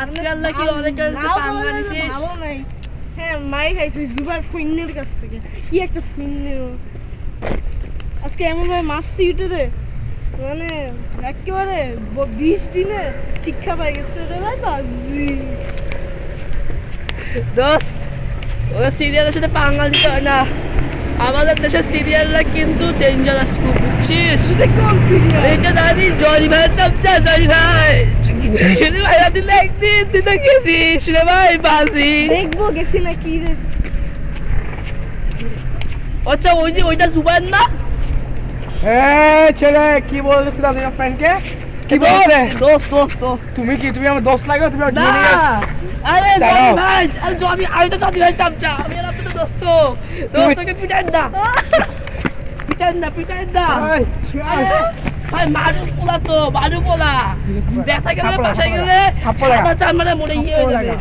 আজকাল নাকি অনেক ভালো নাই। হ্যাঁ মাই খাইছি জুবার ফিন্নের কাছ থেকে, কি একটা ফিন্নের আজকে এমন ভাবে মারছি ইউটিউবে, মানে একেবারে 20 দিনে শিক্ষা পাই গেছে রে ভাই বাজি। দোস্ত ওরা সিরিয়ালের সাথে পাঙ্গা দিতে হয় না, আমাদের দেশের সিরিয়ালরা কিন্তু ডেঞ্জারাস খুব, বুঝছিস? কোন সিরিয়াল? এইটা জানি জরি ভাই চামচা, জরি ভাই জরি ভাই দিলে একদিন তুই তো গেছিস রে ভাই বাজি। দেখবো গেছি না কি রে। আচ্ছা ওই যে ওইটা জুবাইর না? ছেলে কি বলছিস আপনার ফ্রেন্ডকে? কি বলছে? দোস্ত দোস্ত দোস্ত তুমি কি, তুমি আমার দোস্ত লাগো? তুমি আমার না জুনিয়র। আরে দাঁড়াও। জরি ভাই, আরে জরি আমি তো জরি ভাই চামচা, আমি আর আপনার দোস্ত। দোস্তকে পিটান না, পিটান না, পিটান না। এই, আরে, ভাই মানুষ পোলা তো, মানুষ পোলা। ব্যথা গেলে বাসায় গেলে থাপ্পড় লাগা। সাদা চামড়া মরে গিয়ে হয়ে যাবে।